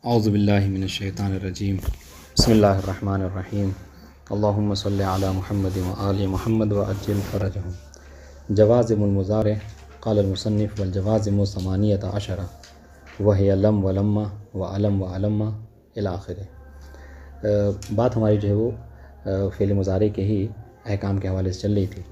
औज़ुबिल्लाहि मिनश्शैतानिर्रजीम बिस्मिल्लाहिर्रहमानिर्रहीम अल्लाहुम्मा सल्लि अला मुहम्मद व आलि मुहम्मद व अज्जिल फ़रजहुम जवाज़िमुल मुज़ारिअ क़ालल मुसन्निफ़ वल जवाज़िमु समानियत अशरा व हिय लम व लम्मा व अलम व अलम्मा इला आख़िरिह। बात हमारी जो है वो फ़ेल मुज़ारे के ही अहकाम के हवाले से चल रही थी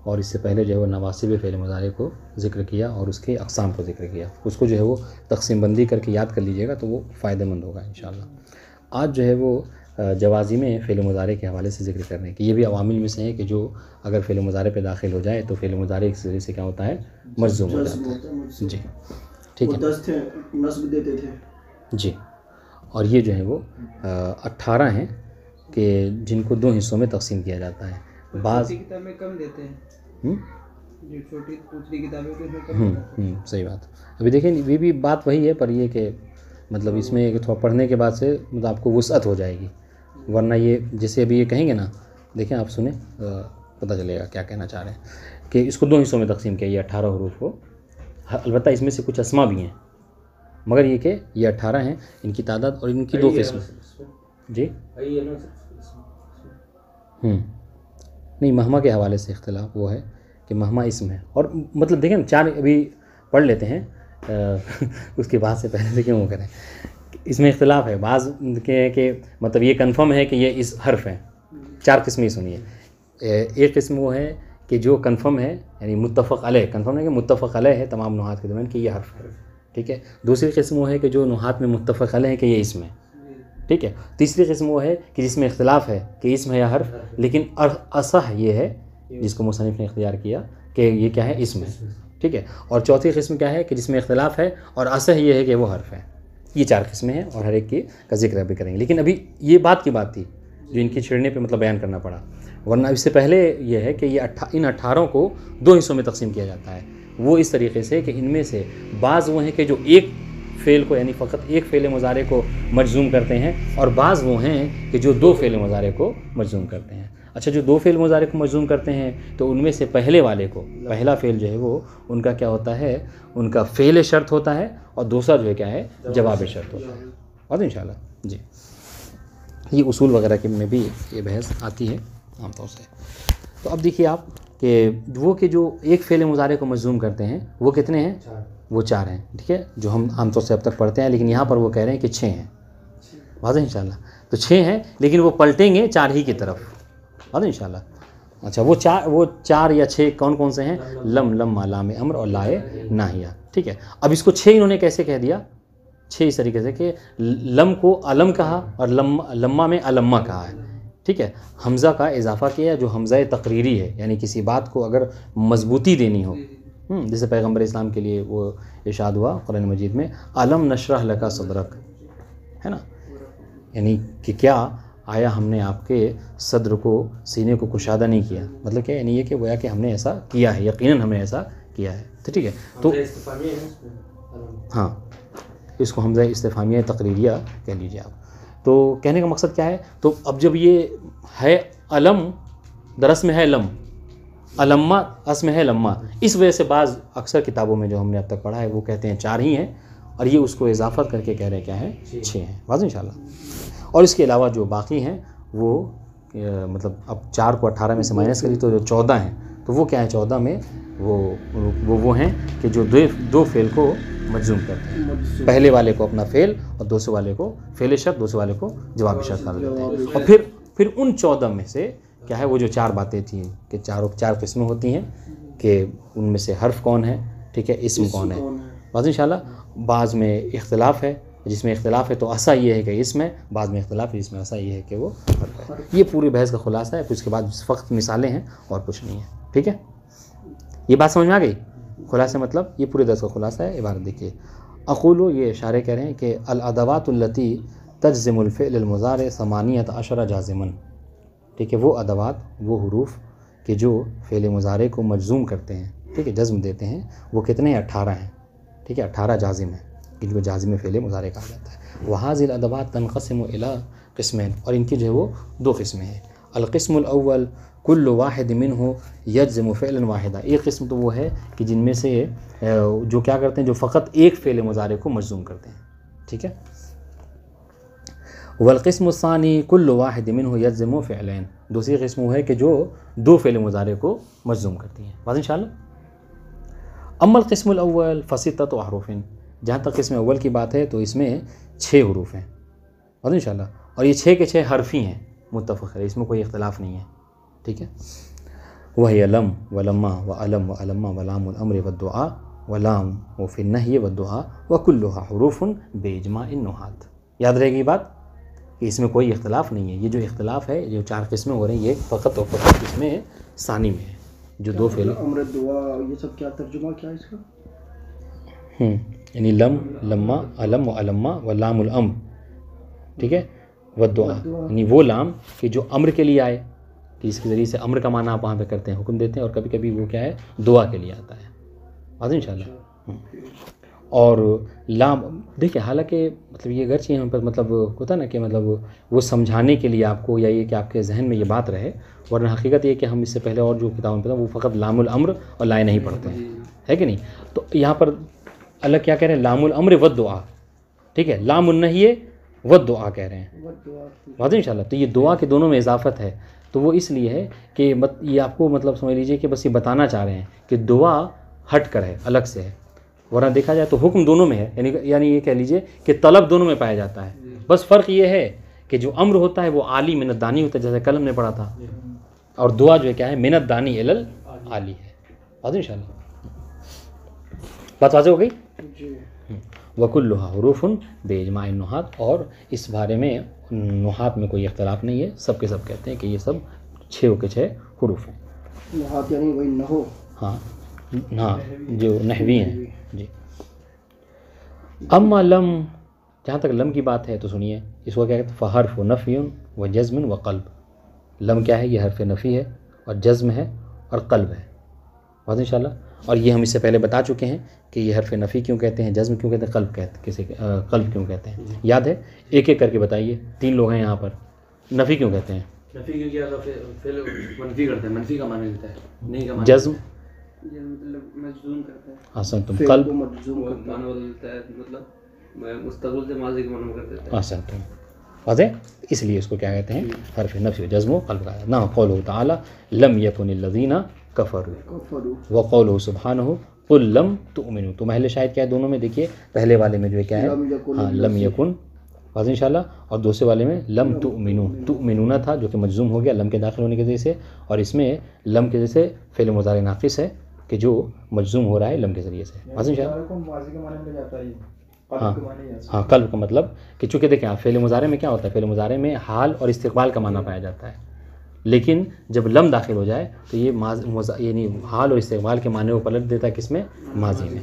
और इससे पहले जो है वो नवासिब फ़ेल मुज़ारे को ज़िक्र किया और उसके अक़साम को ज़िक्र किया। उसको जो है वो तक़सीम बंदी करके याद कर लीजिएगा तो वो फ़ायदेमंद होगा इंशाअल्लाह। आज जो है वो जवाज़िम फ़ेल मुज़ारे के हवाले से ज़िक्र करने की, ये भी अवामिल में से है कि जो अगर फ़ेल मुज़ारे पे दाखिल हो जाए तो फ़ेल मुज़ारे इस वजह से क्या होता है, मजज़ूम हो जाता है। जी ठीक है, 10 थे, नस्ब देते थे जी। और ये जो है वो 18 हैं कि जिनको दो हिस्सों में तक़सीम किया जाता है। बाज़ किताबें कम देते हैं, जो छोटी दूसरी किताबें तो उसमें कम देते हैं। सही बात। अभी देखें ये भी बात वही है, पर ये कि मतलब इसमें कि थोड़ा पढ़ने के बाद से मतलब आपको वुसअत हो जाएगी, वरना ये जैसे अभी ये कहेंगे ना, देखें आप सुने पता चलेगा क्या कहना चाह रहे हैं कि इसको दो हिस्सों में तक़सीम किया, ये 18 हरूफ को। अलबत्ता इसमें से कुछ अस्मा भी हैं, मगर ये कि ये 18 हैं, इनकी तादाद और इनकी दो किस्म। जी नहीं, महमा के हवाले से इख्तिलाफ वो है कि महमा इसम है, और मतलब देखें चार अभी पढ़ लेते हैं उसके बाद से पहले से क्यों वो करें। इसमें इख्तिलाफ है, बाज़ के कि मतलब ये कन्फर्म है कि ये इस हर्फ है। चार किस्में सुनिए। एक किस्म वो है कि जो कन्फर्म है, यानी मुत्तफ़क़ अलैह, कन्फर्म है कि मुत्तफ़क़ अलैह है तमाम नुहात के दरमियान कि ये हर्फ है, ठीक है। दूसरी किस्म वो है कि जो नुहात में मुत्तफ़क़ अलैह है कि ये इसम है, ठीक है। तीसरी किस्म वो है कि जिसमें इख्तिलाफ है कि इसम है या हर्फ, लेकिन असह ये है जिसको मुसन्निफ़ ने इख्तियार किया कि ये क्या है, इसम है, ठीक है। और चौथी किस्म क्या है कि जिसमें इख्तिलाफ है और असह ये है कि वो हर्फ है। ये चार किस्में हैं और हर एक की का जिक्र अभी करेंगे। लेकिन अभी ये बात की बात थी जो इनकी छिड़ने पे मतलब बयान करना पड़ा, वरना इससे पहले ये है कि ये इन 18 को दो हिस्सों में तक़सीम किया जाता है। वो इस तरीके से कि इनमें से बाज़ वो हैं कि जो एक फ़ेल को, यानी फ़कत एक फ़ेल मुज़ारे को मजज़ूम करते हैं, और बाज़ वो हैं कि जो दो फ़ेल मुज़ारे को मजज़ूम करते हैं। अच्छा, जो दो फ़ेल मुज़ारे को मजज़ूम करते हैं तो उनमें से पहले वाले को, पहला फ़ेल जो है वो उनका क्या होता है, उनका फ़ेल शर्त होता है, और दूसरा जो है क्या है, जवाब शर्त होता है। और इंशाअल्लाह जी ये उसूल वगैरह के में भी ये बहस आती है आमतौर से। तो अब देखिए आप कि वो कि जो एक फ़ेल मुज़ारे को मजज़ूम करते हैं वो कितने हैं, वो 4 हैं, ठीक है, जो हम आमतौर से अब तक पढ़ते हैं। लेकिन यहाँ पर वो कह रहे हैं कि 6 हैं, वाज़ेह इंशाअल्लाह। तो 6 हैं, लेकिन वो पलटेंगे 4 ही की तरफ, वाज़ेह इंशाअल्लाह। अच्छा, वो चार या 6 कौन कौन से हैं, लम, लम्मा, लाम अम्र और लाए नाहिया, ठीक है। अब इसको 6 इन्होंने कैसे कह दिया, 6 इस तरीके से कि लम को अलम कहा और लम्मा में अलम्मा कहा है, ठीक है। हमज़ा का इजाफ़ा किया जो हमज़ा तकरीरी है, यानी किसी बात को अगर मजबूती देनी हो, जैसे पैगम्बर इस्लाम के लिए वो इरशाद हुआ कुरान मजीद में, अलम नशरह लका सदरक, है ना, यानी कि क्या आया हमने आपके सद्र को, सीने को कुशादा नहीं किया, मतलब क्या, यानी ये कि गोया कि हमने ऐसा किया है, यकीनन हमने ऐसा किया है। तो ठीक है, तो हाँ, इसको हमज़ा इस्तिफ़ामिया तकरीरिया कह लीजिए आप। तो कहने का मकसद क्या है, तो अब जब ये है अलम, दरस में है लम, अलम्मा अस में है लम्मा, इस वजह से बाज़ अक्सर किताबों में जो हमने अब तक पढ़ा है वो कहते हैं 4 ही हैं, और ये उसको इजाफ़त करके कह रहे हैं क्या है, 6 हैं, वाज़ेह इंशाअल्लाह। और इसके अलावा जो बाकी हैं वो मतलब अब 4 को 18 में से माइनस करी तो जो 14 हैं, तो वो क्या है, 14 में वो हैं कि जो दो फ़ेल को मजज़ूम करते हैं। पहले वाले को अपना फ़ेल और दूसरे वाले को फ़ेल शर्त, दूसरे वाले को जवाब शर्त कर देते हैं। और फिर उन 14 में से क्या है, वो जो 4 बातें थी कि चार किस्में होती हैं कि उनमें से हर्फ कौन है, ठीक है, इसम कौन है, बाज़ इंशाअल्लाह। बाज़ में इख्तिलाफ़ है, जिसमें इख्तिलाफ़ है तो ऐसा ये है कि इसमें, बाज़ में इख्तिलाफ़ है जिसमें ऐसा ये है कि वो हर्फ है। ये पूरी बहस का खुलासा है, फिर उसके बाद फ़क्त मिसालें हैं और कुछ नहीं है, ठीक है। ये बात समझ में आ गई, खुलासा मतलब ये पूरे दर्स का खुलासा है। इबारत देखिए, अक़ूलु, ये इशारे कह रहे हैं कि अल अदवातुल्लती तज्ज़िमुल फ़िअल मुज़ारे समानियत अशरा जाज़िमन, ठीक है, वो अदवात, वो हुरूफ कि जो फ़ेल मुज़ारे को मजज़ूम करते हैं, ठीक है, जज़्म देते हैं, वो कितने हैं, 18 हैं, ठीक है, 18 जाज़िम हैं, इनको जाज़िम फ़ेल मुज़ारे कहा जाता है। वहाज़िल अदवात तनक़सिमु इला क़िस्मैन, और इनकी जो है वो 2 किस्में हैं। अलक़िस्मुल अव्वल कुल्लु वाहिद मिन्हु यज्ज़िमु फ़िअलन वाहिदा, एक किस्म तो वो है कि जिनमें से जो क्या करते हैं, जो फ़कत एक फ़ेल मुज़ारे को मजज़ूम करते हैं, ठीक है। वल्क़िस्मुस्सानी कुल्लु वाहिद मिन्हु यज़्ज़िमु फ़िअलैन, दूसरी किस्म वो है कि जो दो फ़िल मुज़ारे को मजज़ूम करती हैं। बात इंशाअल्लाह। अम्मल क़िस्मुल अव्वल फ़सित्ततु अहरुफ़िन, जहाँ तक किस्म अव्वल की बात है तो इसमें 6 हुरूफ हैं। बात इंशाअल्लाह। और ये 6 के 6 हरफ़ी हैं, मुत्तफ़क़ है, इसमें कोई इख्तिलाफ़ नहीं है। ठीक है। वह लम व लम्मा व अलम व अलम्मा व लामुल अम्र व दुआ व लाम व फ़िन नही व दुआ व कुल्लुहा हुरूफ़ुन बेइज्माइन नुहात। याद रहेगी बात कि इसमें कोई इख्तिलाफ़ नहीं है। ये जो इख्तिलाफ़ है, जो 4 किस्में हो रही हैं, ये फ़कत और फ़कत इसमें सानी में है, जो दो फ़िल अम्र दुआ, ये सब क्या तर्जुमा क्या है इसका? यानी लम लम्मा अलम व अलम्मा व लामुल अम्र, ठीक है, व दुआ, यानी वो लाम कि जो अम्र के लिए आए, कि इसके ज़रिए से अम्र का माना आप वहाँ पे करते हैं, हुक्म देते हैं, और कभी कभी वो क्या है, दुआ के लिए आता है। बात इंशाअल्लाह। और लाम देखिए, हालांकि मतलब ये अगर चाहिए हम पर मतलब होता है ना कि मतलब वो समझाने के लिए आपको, या ये कि आपके जहन में ये बात रहे, वरना हकीकत ये कि हम इससे पहले और जो किताबों में पढ़ा वो फ़कत लामुल अम्र और लाए नहीं पढ़ते हैं, है कि नहीं। तो यहाँ पर अलग क्या कह रहे हैं, लामुल अम्र व दुआ, ठीक है, लामुन नही व दुआ कह रहे हैं। बात इंशाअल्लाह। तो ये दुआ के दोनों में इजाफत है, तो वो इसलिए है कि ये आपको मतलब समझ लीजिए कि बस ये बताना चाह रहे हैं कि दुआ हट कर है, अलग से है, वरना देखा जाए तो हुक्म दोनों में है, यानी ये कह लीजिए कि तलब दोनों में पाया जाता है। बस फ़र्क ये है कि जो अम्र होता है वो आली मिनतदानी होता है, जैसे कल हमने पढ़ा था, और दुआ जो है क्या है, मिनतदानी इलल आली है। बात इंशाअल्लाह। बात वाज़ेह हो गई। वकुल्लुहा हुरूफुन बेइज्माइन नुहात, और इस बारे में नुहात में कोई इख्तिलाफ नहीं है, सब के सब कहते हैं कि ये सब 6 के 6 हुरूफ हैं। नुहात यानी वही नहो, हाँ हाँ, जो नहवी हैं जी। अम्मा लम, जहाँ तक लम की बात है तो सुनिए, इसको क्या कहते हैं, फ़हर्फ़ नफ़ियुन व जज़्मुन व क़ल्ब। लम क्या है, ये हर्फ़ नफ़ी है और जज़्म है और क़ल्ब है। बात इंशाअल्लाह। और ये हम इससे पहले बता चुके हैं कि ये हर्फ़ नफ़ी क्यों कहते हैं, जज़्म क्यों कहते हैं, क़ल्ब क्यों कहते हैं, याद है। एक एक करके बताइए, 3 लोग हैं यहाँ पर। नफ़ी क्यों कहते हैं? नफ़ी क्योंकि फिल मनफी करते हैं, मनफी का माना देता है, नहीं का माना। जज़्म मतलब मजज़ूम करता है। आसन तुम, क़ल्ब मजज़ूम वो करता माना बदलता है, मतलब मुस्तक़बिल से माज़ी के माना कर देता है। आसन तुम, वाज़ेह। इसलिए इसको क्या कहते हैं, हर्फ़ नफ़ी व जज़्म व क़ल्ब का। ना क़ौलुहु तआला लम यकुनिल लज़ीना कफ़रू व क़ौलुहु सुब्हानहु कुल लम तुमिनु। तो महल शायद क्या है दोनों में, देखिए पहले वाले में जो है क्या है, हाँ लम यकुन, वाज़ेह इंशाअल्लाह, और दूसरे वाले में लम तुमिनुना था, जो कि मजज़ूम हो गया लम के दाखिल होने की वजह से, और इसमें लम के जैसे फ़िल मुज़ारे नाक़िस है कि जो मजज़ूम हो रहा है लम के ज़रिए से। वाज़ेह इंशाअल्लाह। हाँ क़ल्ब का मतलब कि चूँकि देखें आप, फ़िल मुज़ारे में क्या होता है, फ़िल मुज़ारे में हाल और इस्तिक़बाल का माना पाया जाता है, लेकिन जब लम दाखिल हो जाए तो ये यानी हाल और इस्तिक़बाल के माने को पलट देता है, किसमें, माजी में।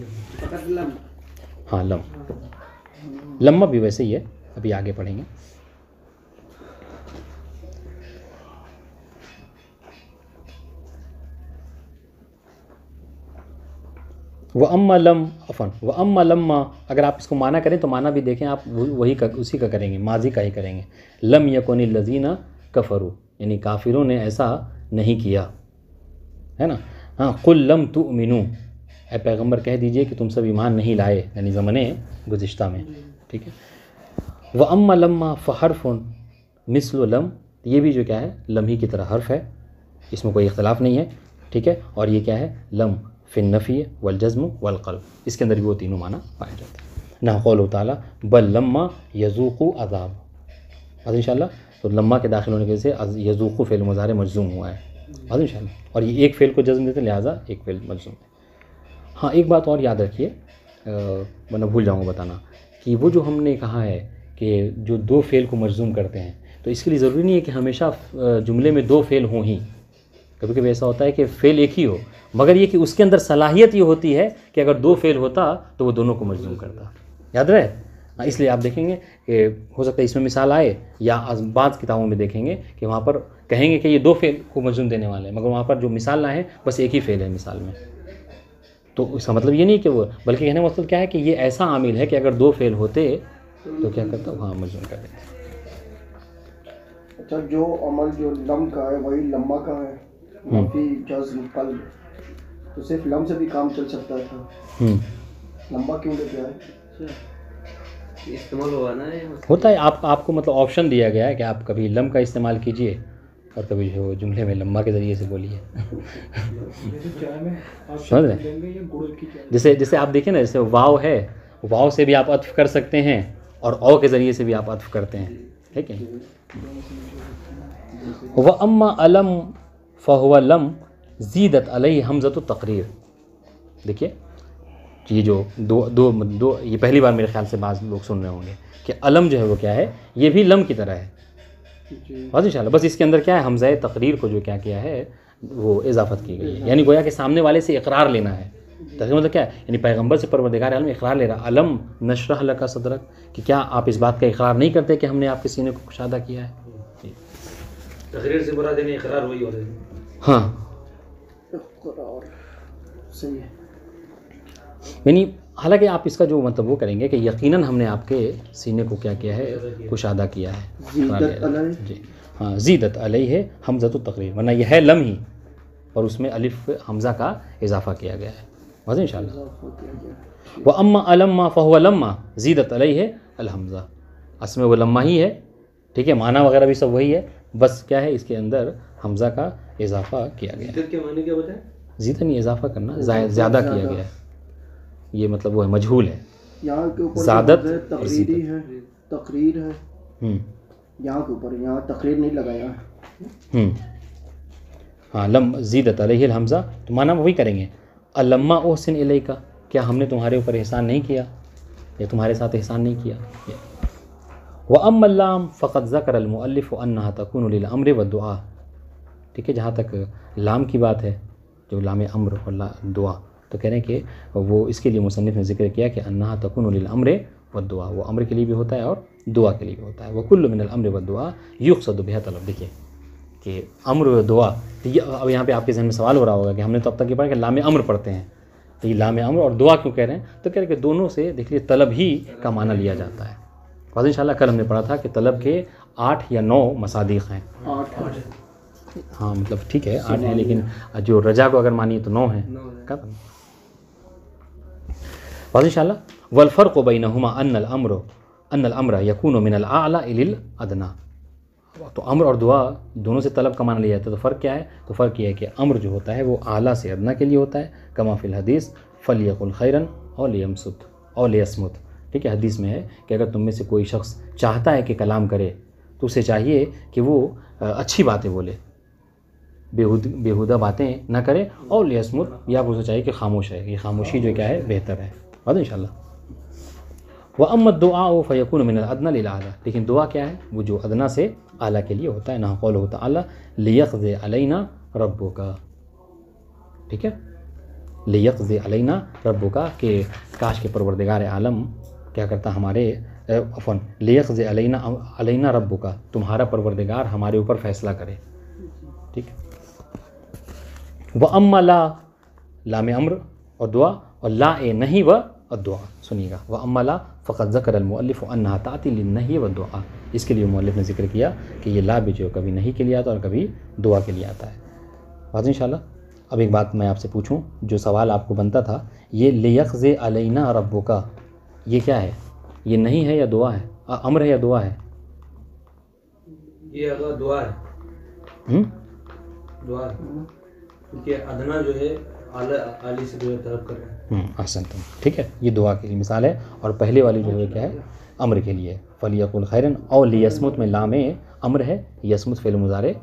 हाँ लम, लम्मा भी वैसे ही है, अभी आगे पढ़ेंगे। व अम्मा लम अफ़न व अम्मा लम्मा, अगर आप इसको माना करें तो माना भी देखें आप, वही का उसी का करेंगे, माजी का ही करेंगे। लम यकुनिल लज़ीना कफ़रू, यानी काफिरों ने ऐसा नहीं किया, है ना। हाँ, कुल लम तुमिनु, ऐ पैगंबर कह दीजिए कि तुम सब ईमान नहीं लाए, यानी ज़माने गुज़िश्ता में, ठीक है। व अम्मा लम्मा फ़हर्फ़ुन मिस्लु लम, ये भी जो क्या है, लम ही की तरह हर्फ है, इसमें कोई इख्तिलाफ़ नहीं है, ठीक है। और ये क्या है, लम फ़िन नफ़ी वल जज़्म वल क़ल्ब, इसके अंदर भी वो तीनों माना पाए जाते हैं। ना क़ौलुहु तआला बल लम्मा यज़ूक़ु अज़ाब, और इंशाअल्लाह तो लम्मा के दाखिल होने की वजह से यज़ूक़ु फ़िल मुज़ारे मजज़ूम हुआ है, और इंशाअल्लाह, और ये एक फ़िल को जज़्म देते हैं, लिहाजा एक फ़िल मजज़ूम है। हाँ, एक बात और याद रखिए, वरना भूल जाऊँगा बताना, कि वो जो हमने कहा है कि जो 2 फ़ेल को मजज़ूम करते हैं, तो इसके लिए ज़रूरी नहीं है कि हमेशा जुमले में 2 फ़ेल हों ही। कभी कभी ऐसा होता है कि फ़ेल एक ही हो, मगर ये कि उसके अंदर सलाहियत ये होती है कि अगर 2 फ़ेल होता तो वो दोनों को मजज़ूम करता। याद रहे। हाँ, इसलिए आप देखेंगे कि हो सकता है इसमें मिसाल आए, या बाज़ किताबों में देखेंगे कि वहाँ पर कहेंगे कि ये 2 फ़ेल को मजज़ूम देने वाले हैं, मगर वहाँ पर जो मिसाल लाए हैं बस एक ही फ़ेल है मिसाल में। तो इसका मतलब ये नहीं कि वो, बल्कि कहने का मतलब क्या है कि ये ऐसा आमिल है कि अगर 2 फ़ेल होते तो क्या करता, हाँ मजज़ूम कर देता। अच्छा, जो अमल जो लम का है वही लम्मा का है, नफ़ी जज़्म क़ल्ब, तो सिर्फ लम से भी काम चल सकता था, लम्बा क्यों लेके आए? इस्तेमाल हुआ ना ये होता है। आपको मतलब ऑप्शन दिया गया है कि आप कभी लम का इस्तेमाल कीजिए और कभी जो जुमले में लम्मा के ज़रिए से बोलिए। समझ रहे? जैसे आप देखिए ना, जैसे वाव है, वाव से भी आप अत्फ कर सकते हैं और औ के ज़रिए से भी आप अत्फ करते हैं, ठीक है। व अम्मा अलम फ़हुव लम ज़ीदत अलैहि हमज़तु तक़रीर। देखिए ये जो दो ये पहली बार मेरे ख्याल से बाज़ लोग सुन रहे होंगे कि अलम जो है वो क्या है, ये भी लम की तरह है। बस इंशाल्लाह, बस इसके अंदर क्या है, हमज़ा तक़रीर को जो क्या किया है वो इजाफत की गई है, यानी गोया कि सामने वाले से इकरार लेना है। तर्जुमा मतलब क्या है, यानी पैगंबर से परवरदिगार आलम इकरार ले रहा, अलम नशरह लका सदरक, कि क्या आप इस बात का इकरार नहीं करते कि हमने आपके सीने को कुशादा किया है। तकरीर से मुराद यानी इकरार वही हो रहा है। हाँ सही है। यानी हालांकि आप इसका जो मतलब वो करेंगे कि यकीनन हमने आपके सीने को क्या किया है, कुशादा किया है। जी हाँ, ज़ीदत अलैहि है हमज़तु तक़रीर, वरना यह है लम ही और उसमें अलिफ हमज़ा का इजाफा किया गया है। बस इंशाल्लाह। व अम्मा अलम्मा फ़हुव लम्मा ज़ीदत अलैहि है अल हमज़ा, असल में वो लम्मा ही है, ठीक है। माना वगैरह भी सब वही है, बस क्या है इसके अंदर हमज़ा का इजाफा किया गया है। ज़ीदत के माने क्या बताएं? ज़ीदत नहीं, इजाफा करना, ज़्यादा किया गया है, ये मतलब वो है, मजहूल है। यहाँ के ऊपर ज़्यादत तकरीरी है, तकरीर है, यहाँ के ऊपर, यहाँ तकरीर नहीं लगाया है। हाँ, लम ज़ीदत अलैहि हमज़ा, तो माना वही करेंगे, अलम्मा ओहसिन इलैका, क्या हमने तुम्हारे ऊपर एहसान नहीं किया या तुम्हारे साथ एहसान नहीं किया। व अम्मल्लाम फ़क़द ज़कर अल-मुअल्लिफ़ अन्नहा तकूनु लिल अम्र व दुआ, ठीक है। जहाँ तक लाम की बात है, जो लाम अम्र और दुआ, तो कह रहे हैं कि वो इसके लिए मुसन्निफ़ ने ज़िक्र किया कि अन्नहा तकूनु लिल अम्र व दुआ, वो अम्र के लिए भी होता है और दुआ के लिए भी होता है। वह कुल्लु मिनल अम्र व दुआ युक़सदु बिहा तलब। देखिए कि अम्र व दुआ, तो ये अब यहाँ पे आपके जहन में सवाल हो रहा होगा कि हमने तो अब तक ये पढ़ा कि लाम अम्र पढ़ते हैं, तो ये लाम अम्र और दुआ क्यों कह रहे हैं, तो कह रहे हैं कि दोनों से देखिए तलब ही का माना लिया जाता है। और इंशाल्लाह कल हमने पढ़ा था कि तलब के 8 या 9 मसादीक़ हैं। 8 हाँ मतलब ठीक है 8 है, लेकिन जो रजा को अगर मानिए तो 9 है। कब और इंशाल्लाह वल फ़र्क़ु बैनहुमा अन्नल अम्र यकूनु मिनल आला इलिल अदना। तो अम्र और दुआ दोनों से तलब का माना लिया जाता है। तो फ़र्क क्या है, तो फ़र्क यह है कि अम्र जो होता है वो आला से अदना के लिए होता है, कमा फ़िल हदीस फ़लियकुल खैरन और लियमसुत और लियस्मुत, ठीक है। हदीस में है कि अगर तुम में से कोई शख्स चाहता है कि कलाम करे तो उसे चाहिए कि वो अच्छी बातें बोले, बेहुदा बातें ना करे, और लियस्मुत, या उसे चाहिए कि खामोश है, ये खामोशी जो क्या है बेहतर है। और इंशाल्लाह व अम्मा दुआ फ़यकूनु मिनल अदना लिल आला, लेकिन दुआ क्या है, वो जो अदना से आला के लिए होता है। ना क़ौलुहु तआला लियक़ज़ि अलैना रब्बुका, ठीक है, लियक़ज़ि अलैना रब्बुका, कि काश के परवरदिगार आलम क्या करता हमारे, अफ़वन लियक़ज़ि अलैना रब्बुका, तुम्हारा परवरदिगार हमारे ऊपर फ़ैसला करे, ठीक। व अम्मा लाम अम्र और दुआ, और ला ए नहीं व दुआ, सुनिएगा, व अम्मा ला फ़क़द ज़कर अल-मुअल्लिफ़ अन्नहा ताती लिन-नही व दुआ, इसके लिए मुअल्लिफ़ ने ज़िक्र किया कि ये ला भी जो कभी नहीं के लिए आता और कभी दुआ के लिए आता है। बात इंशाल्लाह। अब एक बात मैं आपसे पूछूं, जो सवाल आपको बनता था, ये लियक़ज़ि अलैना रब्बुका, ये क्या है, ये नहीं है या दुआ है, अम्र है या दुआ है? ये अगर दुआ है, दुआ है, क्योंकि अदना जो है आली से जो है तलब कर रहे हैं। आसन तुम, ठीक है, ये दुआ के लिए मिसाल है, और पहले वाली जो है क्या है, अम्र के लिए, फ़लियकुल खैरन और लियस्मुत में लाम अम्र है, यस्मुत फ़िल मुज़ारे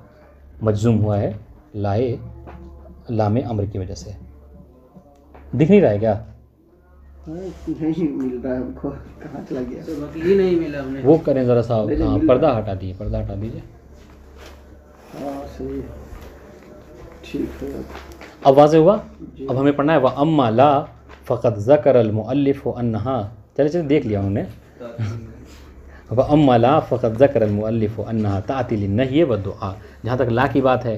मजज़ूम हुआ है लाम अम्र की वजह से। दिख नहीं रहा है क्या? नहीं मिल रहा है हमको, कहाँ चला गया? तो बाकी नहीं मिला हमने, वो करें ज़रा सा, पर्दा हटा दीजिए, पर्दा हटा दीजिए। हाँ सही, ठीक है। अब वाज़ेह हुआ। अब हमें पढ़ना है व अम्मा ला फ़क़द ज़कर अल-मुअल्लिफ़ अन्नहा, चले देख लिया उन्होंने। व अम्मा ला फ़क़द ज़कर अल-मुअल्लिफ़ अन्नहा ताती लिन-नही व दुआ, जहाँ तक ला की बात है,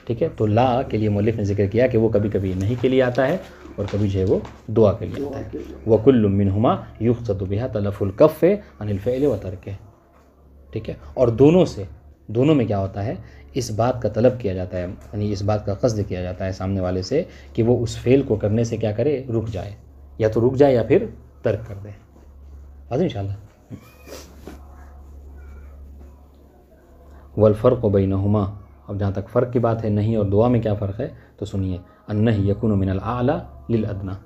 ठीक है, तो ला के लिए मुअल्लिफ़ ने ज़िक्र किया कि वो कभी कभी नहीं के लिए आता है और कभी जो है वो दुआ के लिए आता है। व कुल्लु मिनहुमा युक़सदु बिहा तलफ़ुल कफ़्फ़ि अनिल फ़िअल व तर्क, ठीक है। और दोनों में क्या होता है, इस बात का तलब किया जाता है, यानी इस बात का क़स्द किया जाता है सामने वाले से कि वो उस फ़ेल को करने से क्या करे, रुक जाए, या तो रुक जाए या फिर तर्क कर दे। आज इंशाल्लाह वल फ़र्क़ बैनहुमा, अब जहाँ तक फ़र्क की बात है नहीं और दुआ में क्या फ़र्क है तो सुनिए, अन्नही यकूनु मिनल आला लिल अदना।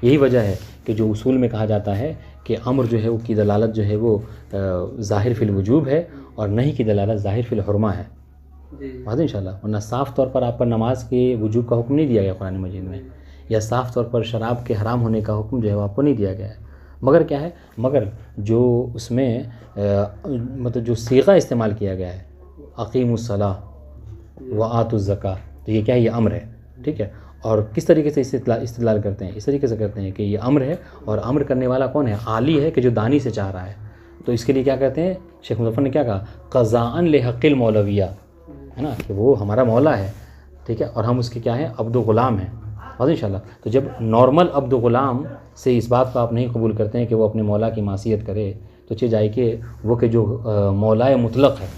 यही वजह है कि जो उसूल में कहा जाता है कि अम्र जो है वो की दलालत जो है वो ज़ाहिर फिल वजूब है और नहीं की दलालत ज़ाहिर फिल हुर्मा है। बात इंशाल्लाह, वरना साफ़ तौर पर आप पर नमाज के वजूब का हुक्म नहीं दिया गया कुरान मजीद में, या साफ़ तौर पर शराब के हराम होने का हुक्म जो है वो आपको नहीं दिया गया है। मगर क्या है, मगर जो उसमें मतलब जो सीगा इस्तेमाल किया गया है, अक़ीमुस्सलाह व आतुज़्ज़का, तो ये क्या है, ये अम्र है। ठीक है, और किस तरीके से इस्तेदलाल करते हैं, इस तरीके से करते हैं कि ये अम्र है और अम्र करने वाला कौन है, आली है कि जो दानी से चाह रहा है। तो इसके लिए क्या कहते हैं, शेख मुज़फ़्फ़र ने क्या कहा, क़ज़ाअन लिहक़्क़िल मौलविया, है ना, कि वो हमारा मौला है। ठीक है, और हम उसके क्या हैं, अब्द ग़ुलाम हैं। और इंशाल्लाह तो जब नॉर्मल अब्द ग़ुलाम से इस बात को आप नहीं कबूल करते हैं कि वो अपने मौला की मासियत करे, तो चीज़ आई कि वो के जो मौलाए मुतलक़ है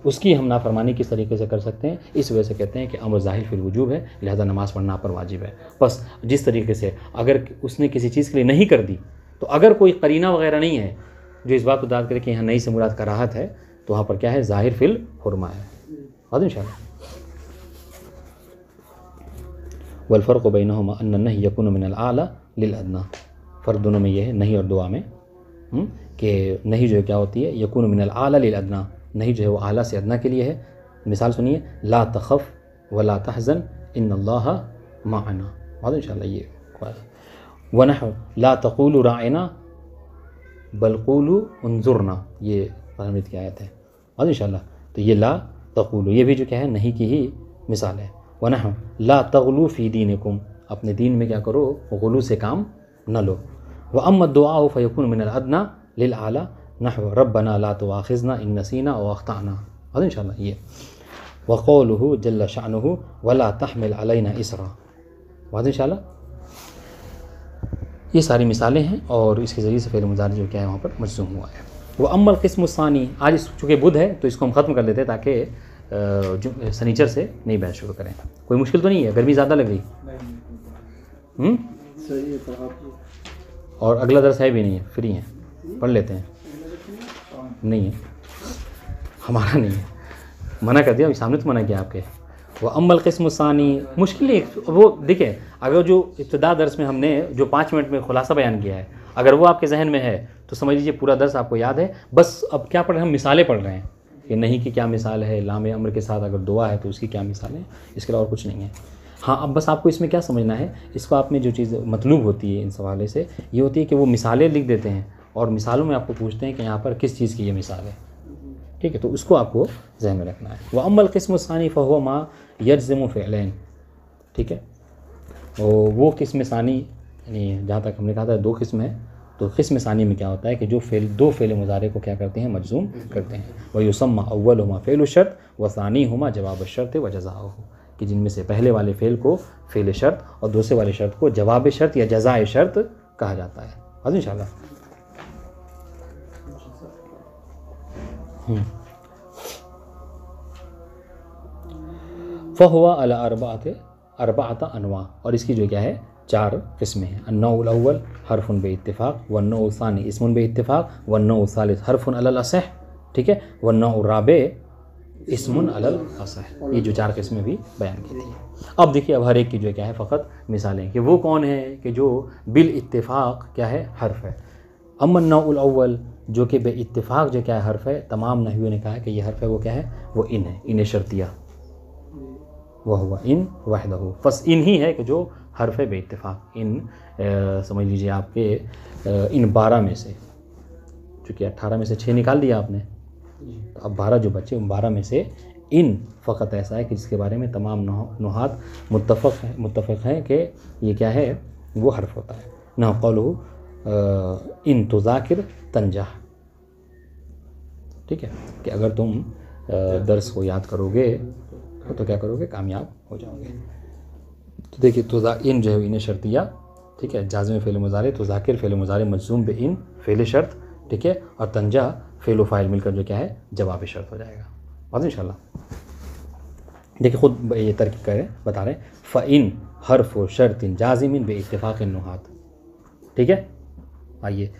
उसकी हम नाफरमानी किस तरीके से कर सकते हैं। इस वजह से कहते हैं कि अम्र ज़ाहिर फिल वजूब है, लिहाजा नमाज़ पढ़ना पर वाजिब है। बस जिस तरीके से अगर उसने किसी चीज़ के लिए नहीं कर दी, तो अगर कोई करीना वगैरह नहीं है जो इस बात को दाद करे कि यहाँ नहीं से मुराद कराहत है, तो वहाँ पर क्या है, ज़ाहिर फिल हुर्मा है। और इंशाअल्लाह वल फ़र्क़ बैनहुमा अन्न नही यकूनु मिनल आला लिल अदना, फ़र्क दोनों में ये है, नहीं और दुआ में, कि नहीं जो है क्या होती है, यकूनु मिनल आला लिल अदना, नहीं जो है वो आला से अदना के लिए है। मिसाल सुनिए, ला तख़फ़ व ला तहज़न इन्नल्लाह माअना। और इंशाअल्लाह ये व नहव ला तक़ूलू राइना बल क़ूलू उन्ज़ुरना, ये कुरान की आयत है। और इंशाअल्लाह तो ये ला तक़ूलू, ये भी जो क्या है, नहीं की ही मिसाल है। व नहव ला तग़लू फ़ी दीनिकुम, अपने दीन में क्या करो, गुलू से काम न लो। व अम्मा दुआ फ़यकूनु मिनल अदना लिल आला नहव रब्बना ला तुआख़िज़ना इन नसीना व अख़्ताना। और इंशाअल्लाह ये व क़ौलुहु जल्ल शानुहु वला तहमिल अलैना इसरा। और इंशाअल्लाह ये सारी मिसालें हैं और इसके ज़रिए से फ़ेल मुज़ारी जो क्या है वहाँ पर मजज़ूम हुआ है। वो अम्मल क़िस्मु सानी, आज चूँकि बुध है तो इसको हम ख़त्म कर देते हैं ताकि जो सनीचर से नई बैच शुरू करें। कोई मुश्किल तो नहीं है, गर्मी ज़्यादा लग रही? सही है, पढ़ा और अगला दर्स है भी नहीं है, फ्री हैं, पढ़ लेते हैं। नहीं है, हमारा नहीं है, मना कर दिया, अभी सामने तो मना किया आपके। वो अम्मल क़िस्मु सानी, मुश्किल है वो। देखिए, अगर जो इब्तिदा दर्स में हमने जो 5 मिनट में खुलासा बयान किया है, अगर वो आपके जहन में है तो समझ लीजिए पूरा दर्स आपको याद है। बस अब क्या पढ़ रहे हैं, हम मिसालें पढ़ रहे हैं कि नहीं की क्या मिसाल है, लाम अम्र के साथ अगर दुआ है तो उसकी क्या मिसाल है, इसके अलावा और कुछ नहीं है। हाँ, अब बस आपको इसमें क्या समझना है, इसको आप में जो चीज़ मतलूब होती है इन सवाले से ये होती है कि वो मिसालें लिख देते हैं और मिसालों में आपको पूछते हैं कि यहाँ पर किस चीज़ की ये मिसाल है। ठीक है, तो उसको आपको ज़हन में रखना है। वह अम्मल क़िस्मु सानी फ़हुव मा यज्ज़िमु फ़िअलैन। ठीक है, वो क़िस्म सानी, यानी जहाँ तक हमने कहा था 2 किस्म है, तो क़िस्म सानी में क्या होता है कि जो दो फ़ेल मुज़ारे को क्या करते हैं, मजज़ूम करते हैं। वह युसम्मा अव्वलुहुमा फ़ेलु शर्त व सानीहुमा जवाब शर्त व जज़ाउहु, कि जिनमें से पहले वाले फ़ेल को फ़ेल शर्त और दूसरे वाले शर्त को जवाब शर्त या जज़ाए शर्त कहा जाता है। आज इंशाअल्लाह फ़हुवा अला अर्बअत अनवा, और इसकी जो क्या है 4 किस्में हैं। अन्नौउल अव्वल हरफुन बे इत्तिफ़ाक़, वन्नौउल सानी इस्मुन बे इत्तिफ़ाक़, वन्नौउल सालिस हरफुन अलल असह। ठीक है, वन्नौउल राबे इस्मुन अलल असह। ये जो 4 किस्में भी बयान की थी। अब देखिए, अब हर एक की जो क्या है फ़कत मिसालें कि वो कौन है कि जो बिल इत्तिफ़ाक़ क्या है, हर्फ है। अम्मन नौउल अव्वल, जो कि बे इत्तिफ़ाक़ जो क्या है हर्फ है, तमाम नहवियों ने कहा है कि ये हर्फ है, वो क्या है, वो इन है, इन शर्तिया, वह हुआ इन वहदहु, बस इन ही है कि जो हर्फ है बे इत्तिफ़ाक़। इन समझ लीजिए आपके इन 12 में से, चूँकि 18 में से 6 निकाल दिया आपने, तो अब 12 जो बचे उन 12 में से इन फ़कत ऐसा है कि जिसके बारे में तमाम नुहात मुत्तफ़क़ हैं कि ये क्या है, वो हर्फ होता है। ना क़ौलुहु इन तुज़ाकिर तंजाह। ठीक है, कि अगर तुम दर्स को याद करोगे तो क्या करोगे, कामयाब हो जाओगे। तो देखिए, तुज़ा इन जो है इन शर्तिया, ठीक है, जाज़िम फ़ेल मुज़ारे, तुज़ाकिर फ़ेल मुज़ारे मजज़ूम बे इन फ़ेल शर्त, ठीक है, और तंजा फ़ेल फ़ाइल मिलकर जो क्या है जवाब शर्त हो जाएगा। और इंशाअल्लाह देखिए, खुद ये तरकीब करें, बता रहे हैं, फ़इन हर्फ़ शर्तिन जाज़िमिन बे इत्तिफ़ाक़ नुहात। ठीक है, आइए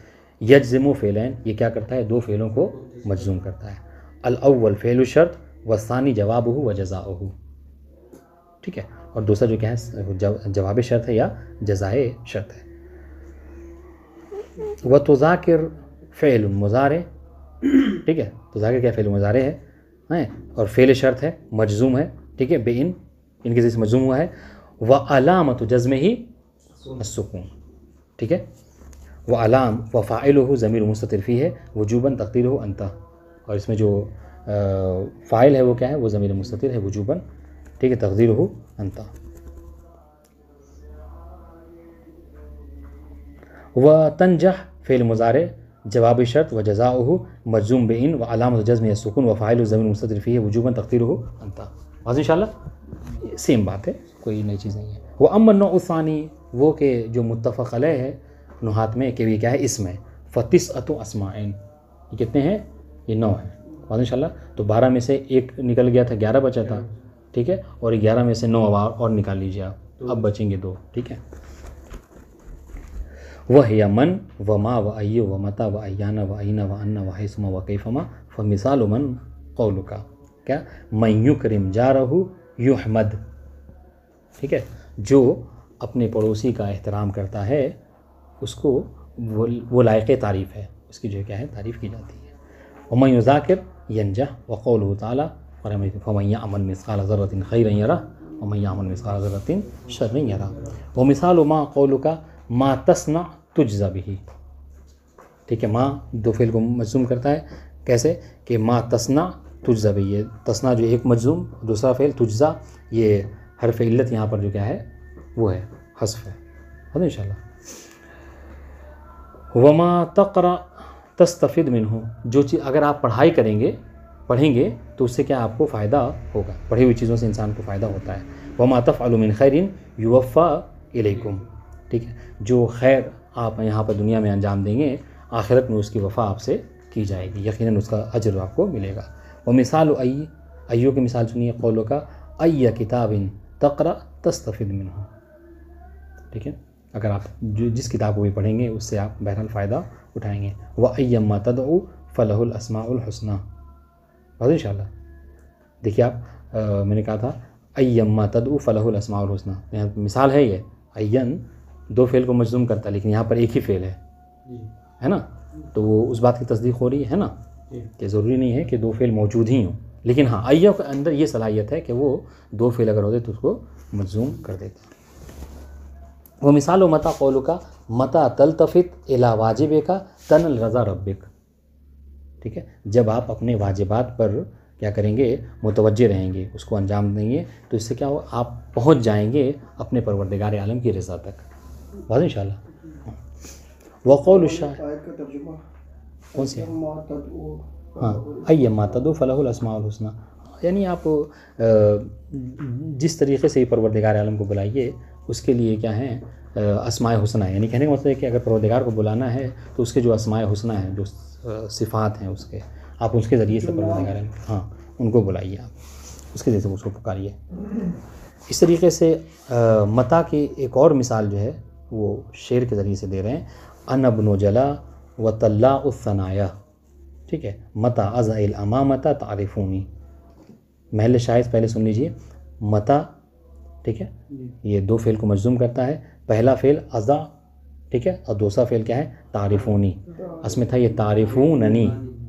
यजज़िमु फ़ेलैन, ये क्या करता है, दो फ़ेलों को मजज़ूम करता है। अल अव्वल फ़ेलु शर्त वस्सानी जवाबुहु व जज़ाउहु, ठीक है, और दूसरा जो क्या है जवाब शर्त है या जज़ाए शर्त है। व तुज़ाकिर फ़ेल मुज़ारे, ठीक है, तुज़ाकिर क्या फ़ेल मुज़ारे है, और फ़ेल शर्त है, मजज़ूम है, ठीक है, बेइन, इनके जैसे मजज़ूम हुआ है। व अलामतु जज़्म ही अस्सुकून, ठीक है, व अलाम व फ़ाइलुहु ज़मीर मुस्ततिर फ़ीह है वजूबन तक़दीरुहु अंता, और इसमें जो फ़ाइल है वो क्या है, वो ज़मीर मुस्ततिर है वजूबन, ठीक है, तक़दीरुहु अंता। व तंजह फ़ेल मुज़ारे जवाब शर्त व जज़ाउहु मजज़ूम बेइन व अलामत जज़्म सुकून व फ़ाइलुहु ज़मीर मुस्ततिर फ़ीह है वजूबन तक़दीरुहु अंता। बस इंशाअल्लाह सेम बात है, कोई नई चीज़ नहीं है। वो अम्मन नौ सानी, वो के जो मुत्तफ़क़ अलैह है नुहात में कि ये क्या है, इसमें फ़तिसअतु अस्माइन, ये कितने हैं, ये 9 है। बस इंशाअल्लाह, तो 12 में से एक निकल गया था, 11 बचा था, ठीक है, और 11 में से 9 और निकाल लीजिए आप, अब बचेंगे 2, ठीक है। वह या मन व मा व अय्यु व मता व अय्याना व अयना व अन्ना व हैसुमा व कैफमा फ़मिसालु मन क़ौलुका, क्या, मन युकरिम जारहु युहमद, ठीक है, जो अपने पड़ोसी का एहतराम करता है उसको वो लायक़ तारीफ़ है, उसकी जो क्या है तारीफ़ की जाती है। वमन युज़ाकिर यंजह व क़ौलुहु तआला फमन यअमल मिस्क़ाल ज़र्रतिन खैरन यरह वमन यअमल मिस्क़ाल ज़र्रतिन शर्रन यरह। व मिसालु मा क़ौलुका मा तस्ना तुजज़ा बिही, ठीक है, माँ दो फ़ेल को मजज़ूम करता है, कैसे कि मा तस्ना तुजज़ा बिही, ये तस्ना जो एक मजज़ूम, दूसरा फ़ेल तुजज़ा, ये हरफ़ इल्लत यहाँ पर जो क्या है वो है हस्फ़ है। हाँ इंशाअल्लाह। वमा तक़रा तस्तफ़िद मिन्हु, जो चीज़ अगर आप पढ़ेंगे तो उससे क्या आपको फ़ायदा होगा, पढ़ी हुई चीज़ों से इंसान को फ़ायदा होता है। वमा तफ़अलु मिन खैरिन युवफ़ा इलैकुम, ठीक है, जो खैर आप यहाँ पर दुनिया में अंजाम देंगे आखिरत में उसकी वफ़ा आपसे की जाएगी, यकीनन उसका अजर आपको मिलेगा। व मिसाल अय्यो की मिसाल सुनिए, क़ौलो का अय्या किताबिन तक़रा तस्तफ़िद मिन्हु, ठीक है, अगर आप जिस किताब को भी पढ़ेंगे उससे आप बहरहाल फ़ायदा उठाएंगे। व अय्यम्मा तदउ फ़लहुल अस्माउल हुस्ना, बस इंशाअल्लाह। देखिए आप मैंने कहा था अय्यम्मा तदउ फ़लहुल अस्माउल हुस्ना, यहाँ मिसाल है ये, अय्यन दो फ़ेल को मजज़ूम करता है लेकिन यहाँ पर एक ही फ़ेल है ना, तो वो उस बात की तस्दीक हो रही है ना कि ज़रूरी नहीं है कि दो फ़ेल मौजूद ही हों, लेकिन हाँ अय्या के अंदर ये सलाहियत है कि वो दो फ़ेल अगर होते तो उसको मजज़ूम कर देता। वो मिसाल मता क़ौलु का मता तलतफ़ित इला वाजिबे का तनल रज़ा रब्बिक, ठीक है, जब आप अपने वाजिबात पर क्या करेंगे, मुतवज्जे रहेंगे, उसको अंजाम देंगे, तो इससे क्या हो, आप पहुँच जाएंगे अपने परवरदिगार आलम की रज़ा तक। बस इंशाअल्लाह। वक़ौलु शाह कौन सी है, हाँ अय्यम्मा तदउ फ़लहुल अस्माउल हुस्ना, यानी आप जिस तरीक़े से परवरदिगार आलम को बुलाइए उसके लिए क्या है अस्माए हुस्ना है, यानी कहने का मतलब है कि अगर परवरदिगार को बुलाना है तो उसके जो अस्माए हुस्ना है, जो सिफ़ात हैं उसके, आप उसके ज़रिए से परवरदिगार आलम, हाँ उनको बुलाइए, आप उसके ज़रिए से उसको पुकारिए। इस तरीक़े से मता की एक और मिसाल जो है वो शेर के ज़रिए से दे रहे हैं, अनबनो जला व तल्ला उस्सनाया, ठीक है, मता अज़इल अमामता तारिफूनी, महल शायद पहले सुन लीजिए, मता, ठीक है, ये दो फ़ेल को मजज़ूम करता है, पहला फ़ेल अज़ा, ठीक है, और दूसरा फ़ेल क्या है तारिफूनी, असमें था ये तारिफूननी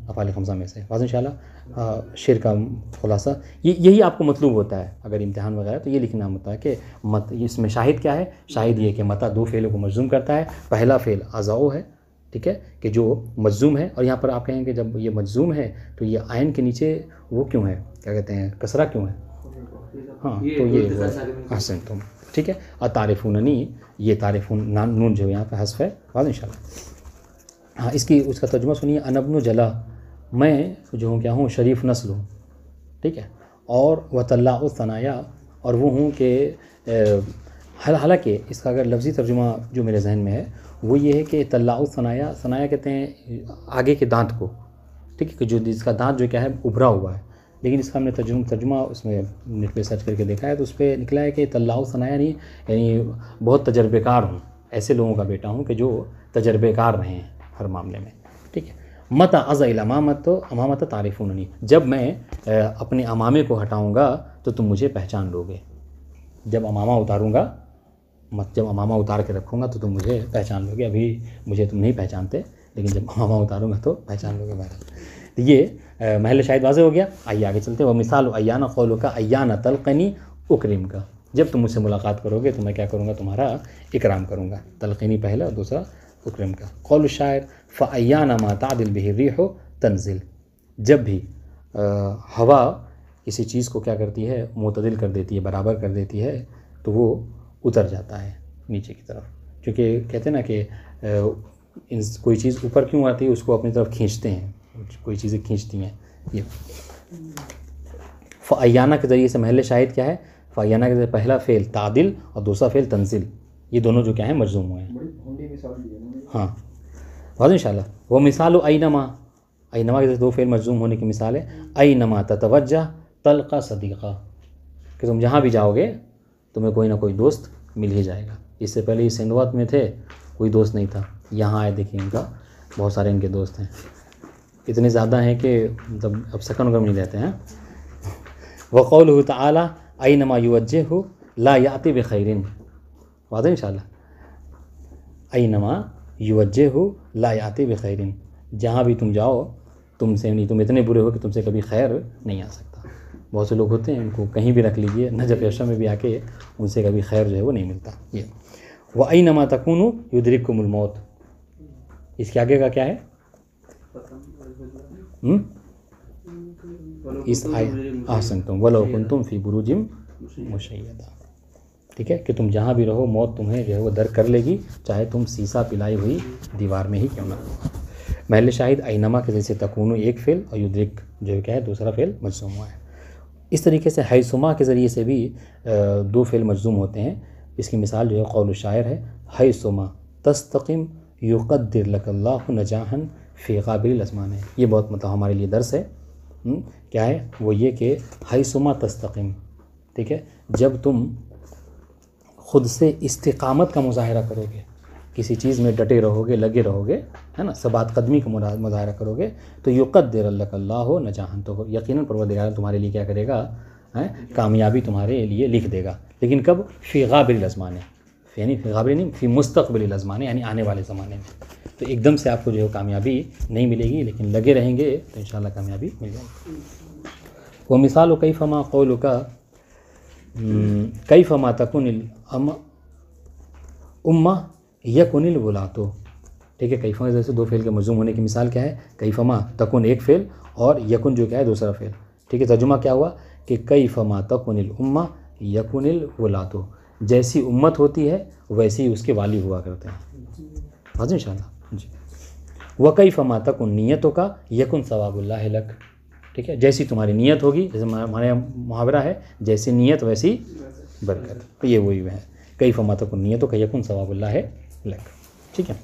अफ़ाल खमसा में से। बस इंशाअल्लाह शेर का खुलासा यही आपको मतलूब होता है, अगर इम्तिहान वगैरह तो ये लिखना होता है कि मत, इसमें शाहिद क्या है, शाहिद ये कि मता दो फ़ेलों को मजज़ूम करता है, पहला फ़ेल अज़ाओ है, ठीक है, कि जो मजज़ूम है, और यहाँ पर आप कहेंगे जब ये मजज़ूम है तो ये आयन के नीचे वो क्यों है, क्या कहते हैं, कसरा क्यों है, हाँ तो ये हसन तुम, ठीक है, और तारिफूननी, ये तारिफून नून जो यहाँ पर हस्फ है। बाद इंशाअल्लाह हाँ इसकी उसका तर्जुमा सुनिए, अनबनु जला, मैं जो हूँ क्या हूँ, शरीफ नस्ल हूँ, ठीक है, और वतल्ला सनाया, और वो हूँ कि हालांकि इसका अगर लफ्ज़ी तर्जुमा जो मेरे जहन में है वो ये है कि तल्ला सनाया, सनाया कहते हैं आगे के दांत को, ठीक है, कि जो जिसका दांत जो क्या है उभरा हुआ है, लेकिन इसका हमने तर्जुमा उसमें नेट पे सर्च करके देखा है तो उस पर निकला है कि तल्ला सनाया नहीं, यानी बहुत तजर्बेकार हूँ, ऐसे लोगों का बेटा हूँ कि जो तजर्बेकार रहे हैं, हर मामले में, ठीक है। मता अज़इल अमामत तो अमामत तारिफूननी, जब मैं अपने अमामे को हटाऊँगा तो तुम मुझे पहचान लोगे। जब अमामा उतारूँगा, जब अमामा उतार के रखूँगा तो तुम मुझे पहचान लोगे। अभी मुझे तुम नहीं पहचानते, लेकिन जब अमामा उतारूँगा तो पहचान लोगे बहरहाल। तो ये महल शायद वाज़े हो गया। आइए आगे चलते हैं। वह मिसाल अय्याना क़ौलु का अय्याना तलक़नी उकरिम का, जब तुम मुझसे मुलाकात करोगे तो मैं क्या करूँगा, तुम्हारा इकराम करूँगा। तलक़नी पहला और दूसरा उकरिम का। क़ौलु शायर फ़अय्याना मा तादिल बिही रिहु तंज़िल, जब भी हवा किसी चीज़ को क्या करती है, मुतदिल कर देती है, बराबर कर देती है, तो वो उतर जाता है नीचे की तरफ। क्योंकि कहते हैं ना कि कोई चीज़ ऊपर क्यों आती है, उसको अपनी तरफ खींचते हैं, कोई चीज़ें खींचती हैं। ये फ़अय्याना के ज़रिए से महल शाहिद क्या है, फ़अय्याना के ज़रिए पहला फ़ेल तादिल और दूसरा फ़ेल तंज़िल, ये दोनों जो क्या हैं मजज़ूम हुए हैं। हाँ वाज़ेह इंशाअल्लाह। वो मिसाल अयनमा, अयनमा के ज़रिए दो फ़ेल मजज़ूम होने की मिसाल है। अयनमा ततवज्जा तलक़ा सदीक़ा, कि तुम जहाँ भी जाओगे तुम्हें कोई ना कोई दोस्त मिल ही जाएगा। इससे पहले ये सिंधवात में थे, कोई दोस्त नहीं था, यहाँ आए देखिए इनका बहुत सारे इनके दोस्त हैं, इतने ज़्यादा हैं कि मतलब अब सकन वगैरह नहीं रहते हैं। वक़ौलुहु तआला अयनमा युवज्जिहु ला याति बिखैरिन, वाज़ेह इंशाअल्लाह। अयनमा युवज्जिहु ला याति बिखैरिन, जहाँ भी तुम जाओ तुमसे नहीं, तुम इतने बुरे हो कि तुमसे कभी खैर नहीं आ सकता। बहुत से लोग होते हैं, उनको कहीं भी रख लीजिए, नजफ़ यशा में भी आके उनसे कभी खैर जो है वो नहीं मिलता। ये व अयनमा तकूनु युदरिकुमुल मौत, इसके आगे का क्या है, इस ahsantum वलौ कुंतुम फी बुरूजिम मुशय्यदा, ठीक है, कि तुम जहाँ भी रहो मौत तुम्हें जो है वो दर कर लेगी, चाहे तुम सीसा पिलाई हुई दीवार में ही क्यों ना हो। महल शाहिद अयनमा के जैसे तकूनु एक फ़ेल और युद्रिक जो क्या है दूसरा फ़ेल मजज़ूम हुआ है। इस तरीके से हैसुमा के ज़रिए से भी दो फ़ेल मजज़ूम होते हैं। इसकी मिसाल जो है क़ौलु शायर है, हैसुमा तस्तक़िम युक़द्दिर लकल्लाहु नजाहन फ़ी ग़ाबिरिल अज़मान। ये बहुत मतलब हमारे लिए दर्स है। क्या है वो, ये कि हैसुमा तस्तक़िम, ठीक है, जब तुम ख़ुद से इस्तिक़ामत का मुज़ाहिरा करोगे, किसी चीज़ में डटे रहोगे, लगे रहोगे, है ना, सबात कदमी का मुज़ाहिरा करोगे, तो युक़द्दिर लकल्लाहु नजाहन, तो यकीनन परवरदिगार तुम्हारे लिए क्या करेगा, कामयाबी तुम्हारे लिए लिख देगा। लेकिन कब, फ़ी ग़ाबिरिल अज़मान, यानी फ़ी ग़ाबिर नहीं, फ़ी मुस्तक़बिलिल अज़मान, यानी आने वाले ज़माने में। तो एकदम से आपको जो है कामयाबी नहीं मिलेगी, लेकिन लगे रहेंगे तो इंशाअल्लाह कामयाबी मिल जाएगी। वो मिसाल कैफ़मा क़ौलुका कैफ़मा तकुनिल उम्मा यकुनिल वुलातो, ठीक है। कैफ़मा जैसे दो फ़ेल के मजज़ूम होने की मिसाल क्या है, कैफ़मा तकुन एक फ़ेल और यकुन जो क्या है दूसरा फ़ेल, ठीक है। तर्जुमा क्या हुआ कि कैफ़मा तकुनिल उम्मा यकुनिल वुलातो, जैसी उम्मत होती है वैसे ही उसके वाली हुआ करते हैं। वाज़ेह इंशाअल्लाह जी। व कैफ़मा तकुन नियतों का यकुन सवाबुल्लाह लक, ठीक है, जैसी तुम्हारी नियत होगी, जैसे हमारे मुहावरा है, जैसी नियत वैसी बरकत, तो ये वही है, कैफ़मा तकुन नियतों का यकुन सवाबुल्लाह लक, ठीक है।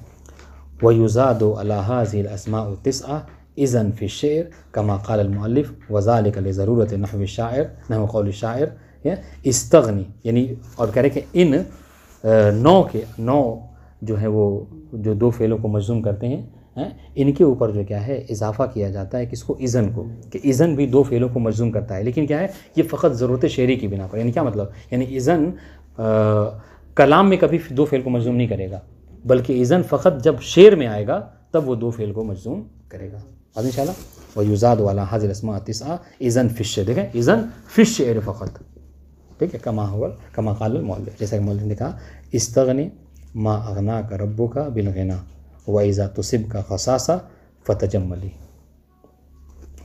व युज़ादु अला हाज़िल अस्माउ तिस्आ इज़न फ़ी शेर कमा क़ाल अल मुअल्लिफ़ व ज़ालिका लिज़रूरत नहव शायर नहव क़ौल शायर इस्तग़नी, यानी और कह रहे कि इन नौ जो है वो जो दो फ़ेलों को मजज़ूम करते हैं, इनके ऊपर जो क्या है इजाफ़ा किया जाता है, किसको, इज़न को, कि इज़न भी दो फ़ेलों को मजज़ूम करता है, लेकिन क्या है ये फ़कत ज़रूरत शेरी की बिना पर। यानी क्या मतलब, यानी इज़न कलाम में कभी दो फ़ेल को मजज़ूम नहीं करेगा, बल्कि इज़न फ़कत जब शेर में आएगा तब वो दो फ़ेल को मजज़ूम करेगा। अब इंशाअल्लाह व युज़ादु अला हाज़िल अस्मा तिस्आ इज़न फ़ी शेर, देखें इज़न फ़ी शेर फ़कत, ठीक है, कमा क़ाल अल मुअल्लिफ़, जैसा कि मुअल्लिफ़ ने कहा इस्तग़नी मा अग़नाका रब्बुका बिल ग़िना व इज़ा तुसिबका ख़सासा फ़तजम्मली।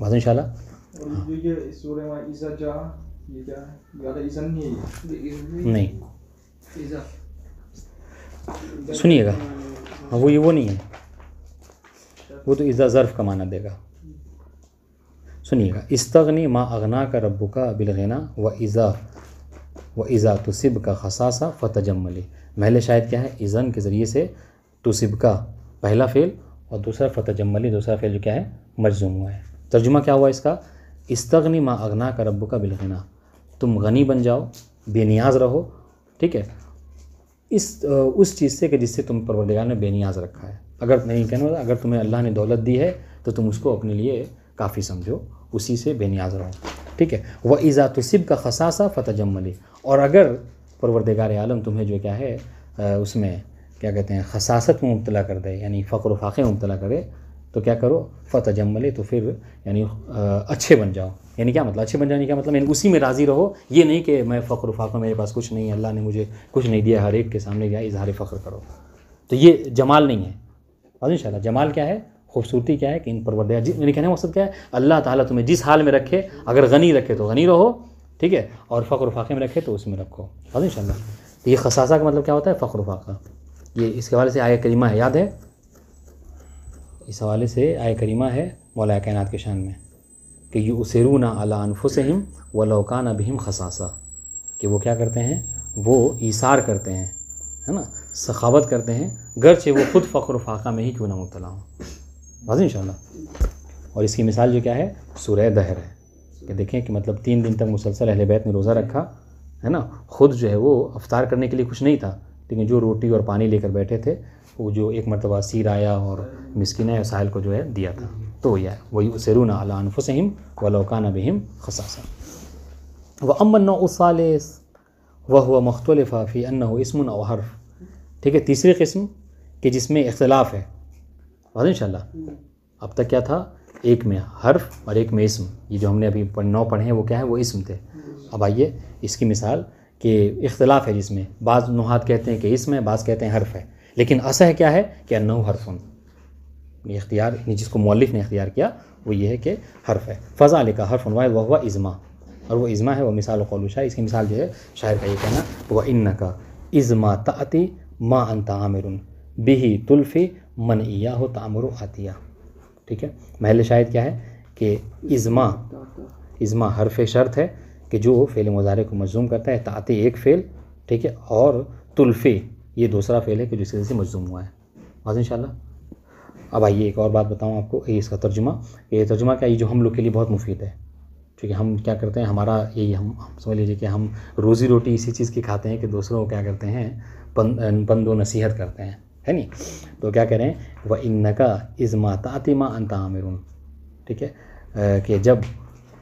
वाज़ेह इंशाअल्लाह। और ये सूरह में इज़ा जा, ये क्या है, याद इज़न नहीं, सुनिएगा, हाँ वो नहीं है, वो तो इज़ा ज़र्फ़ का माना देगा। सुनिएगा, इस्तग़नी मा अग़नाका रब्बुका बिल ग़िना व इज़ा तुसिबका ख़सासा फ़तजम्मली। महल शायद क्या है, इज़न के ज़रिए से तुसिबका पहला फ़ेल और दूसरा फ़तजम्मली दूसरा फ़ेल जो क्या है मजज़ूम हुआ है। तर्जुमा क्या हुआ इसका, इस्तग़नी मा अग़नाका रब्बुका बिल ग़िना, तुम गनी बन जाओ, बेनियाज़ रहो, ठीक है, उस चीज़ से कि जिससे तुम परवरदिगार ने बेनियाज़ रखा है। अगर नहीं कहना, अगर तुम्हें अल्लाह ने दौलत दी है तो तुम उसको अपने लिए काफ़ी समझो, उसी से बेनियाज रहो, ठीक है। व इज़ा तुसिब का खसासा फ़तजम्मली, और अगर परवरदिगार आलम तुम्हें जो क्या है उसमें क्या कहते हैं खसासत में मुब्तला कर दे, यानी फ़क्र फ़ाक़े में मुब्तला करे, तो क्या करो फ़तजम्मली, तो फिर यानी अच्छे बन जाओ। यानी क्या मतलब अच्छे बन जाने का मतलब यानी उसी में राज़ी रहो, ये नहीं कि मैं फ़क्र फ़ाक़ा मेरे पास कुछ नहीं है, अल्लाह ने मुझे कुछ नहीं दिया, हर एक के सामने क्या इज़हार फ़ख्र करो, तो ये जमाल नहीं है। और इंशाअल्लाह जमाल क्या है, खूबसूरती क्या है कि इन परवरदिगार, मेरे कहने का मकसद क्या है, अल्लाह ताला तुम्हें जिस हाल में रखे, अगर गनी रखे तो गनी रहो, ठीक है, और फ़क्र फ़ाक़े में रखे तो उसमें रखो। और इंशाअल्लाह तो ये खसासा का मतलब क्या होता है, फ़क्र फ़ाक़ा। ये इसके हवाले से आया करीमा है, याद है, इस हवाले से आया करीमा है मौला कायनात के शान में कि युसिरूना अला अनफुसिहिम वलौ काना बिहिम खसासा, कि वो क्या करते हैं, वो ईसार करते हैं, है ना, सखावत करते हैं, गर्चे वो खुद फ़क्र फ़ाक़ा में ही क्यों ना मुब्तला हों। वाज़ेह इंशाअल्लाह। और इसकी मिसाल जो क्या है, सूरह दहर है, कि देखें कि मतलब 3 दिन तक मुसलसल अहले बैत ने रोज़ा रखा, है ना, ख़ुद जो है वो अफ्तार करने के लिए कुछ नहीं था, लेकिन जो रोटी और पानी लेकर बैठे थे, वो जो एक मरतबा सीर आया और मिस्किन है साहिल को जो है दिया था, तो यह वही युसिरूना अला अनफुसिहिम वलौ काना बिहिम खसासा। व अम्मा नौउ सालिस व हुवा मुख्तलिफ़ा फ़ी अन्नहु इस्मुन औ हर्फ, ठीक है, तीसरी किस्म कि जिसमें इख्तिलाफ है। वाज़ेह इंशाअल्लाह। अब तक क्या था, एक में हर्फ और एक में इस्म, ये जो हमने अभी 9 पढ़े हैं वो क्या है, वो इस्म थे। अब आइए इसकी मिसाल कि इख्तिलाफ है जिसमें बाज़ नुहात कहते हैं कि इस्म है, बाज़ कहते हैं हर्फ है, लेकिन असह क्या है कि अन्नहु हर्फुन, ये इख्तियार जिसको मुअल्लिफ़ ने इख्तियार किया वो ये है कि हर्फ है। फ़ज़ालिका हर्फुन वाहिद व हुवा इज़्मा, और वो इज़्मा है, वो मिसाल क़ौलु शायर, इसकी मिसाल जो है शायर का ये कहना, व इन्नका इज़्मा ताती मा अंता आमिरुन बिही तुल्फ़ी मन इयाहु तामुरु आतिया, ठीक है। महल शायद क्या है कि इज़्मा हर्फ शर्त है कि जो फ़ेल मुज़ारे को मजज़ूम करता है, ताती एक फ़ेल, ठीक है, और तुल्फ़ी ये दूसरा फ़ेल है कि जिसकी वजह से मजज़ूम हुआ है। वाज़ेह इंशाअल्लाह। अब आइए एक और बात बताऊँ आपको, ये इसका तर्जुमा, ये तर्जुमा क्या, ये जो हम लोग के लिए बहुत मुफीद है, क्योंकि हम क्या करते हैं, हमारा यही हम समझ लीजिए कि हम रोज़ी रोटी इसी चीज़ की खाते हैं कि दूसरों को क्या करते हैं, पंदो नसीहत करते हैं, है नहीं। तो क्या कह रहे हैं, व इन्नका इज़्मा ताती मा अंता आमिरुन, ठीक है, कि जब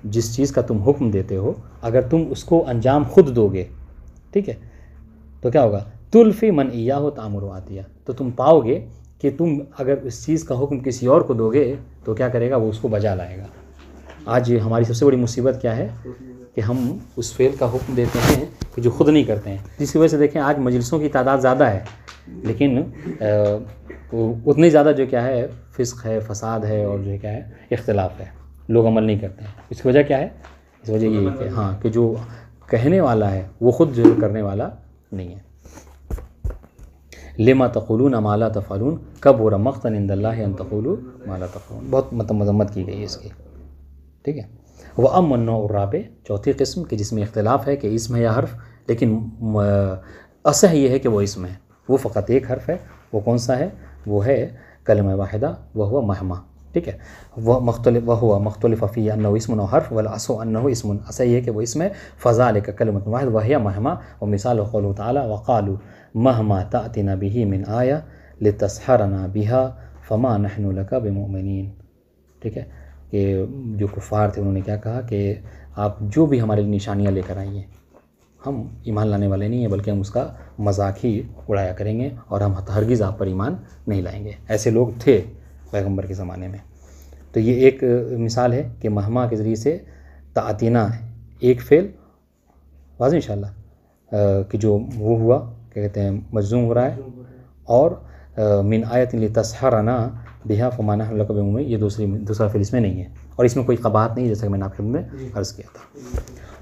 जिस चीज़ का तुम हुक्म देते हो, अगर तुम उसको अंजाम खुद दोगे, ठीक है, तो क्या होगा, तुल्फ़ी मन इयाहु तामुरु आतिया, तो तुम पाओगे कि तुम अगर उस चीज़ का हुक्म किसी और को दोगे तो क्या करेगा, वो उसको बजा लाएगा। आज हमारी सबसे बड़ी मुसीबत क्या है कि हम उस फ़ेल का हुक्म देते हैं कि जो खुद नहीं करते हैं, जिसकी वजह से देखें आज मजलिसों की तादाद ज़्यादा है, लेकिन उतनी ज़्यादा जो क्या है फ़िस्क़ है, फ़साद है, और जो क्या है इख्तिलाफ है, लोग अमल नहीं करते हैं। इसकी वजह क्या है, इस वजह ये कि हाँ कि जो कहने वाला है वो ख़ुद जो करने वाला नहीं है। लिमा तक़ूलून मा ला तफ़अलून कबुर मक़तन इंदल्लाहि अन तक़ूलू मा ला तफ़अलून, बहुत मज़म्मत की गई है इसकी, ठीक है। व अम्मा नौउ राबे, चौथी किस्म कि जिसमें इख्तिलाफ है कि इसम है या हर्फ, लेकिन असह ये है कि वो इसम है, वो फ़कत एक हर्फ है, वो कौन सा है, वो है कलमा वाहिदा व हुवा महमा, ठीक है। व हुवा मुख्तलिफ़ फ़ी अन्नहु इस्मुन औ हर्फ वल असो अन्नहु इस्मुन, असह ये है कि वो इसम है। फ़ज़ालिका कलिमतुन वाहिद व हिया महमा, व मिसाल क़ौलुहु तआला व क़ालू महमा तातिना बिही मिन आया लितस्हरना बिहा फ़मा नहनु लका बिमुमिनीन, ठीक है, कि जो कुफ़ार थे उन्होंने क्या कहा कि आप जो भी हमारे लिए निशानियाँ लेकर आइए, हम ईमान लाने वाले नहीं हैं, बल्कि हम उसका मजाक ही उड़ाया करेंगे और हम हरगिज़ आप पर ईमान नहीं लाएंगे। ऐसे लोग थे पैगंबर के ज़माने में। तो ये एक मिसाल है कि महमा के ज़रिए से तातीना एक फ़ेल, वाज़ेह इंशाअल्लाह, कि जो वो हुआ क्या कहते हैं मजज़ूम हो रहा है, और मिन आयतिन लितस्हरना बिहा फमा नहनु लका बिमुमिनीन, ये दूसरा फ़ेल इसमें नहीं है, और इसमें कोई क़बाहत नहीं, जैसा कि मैंने आपके में अर्ज़ किया था।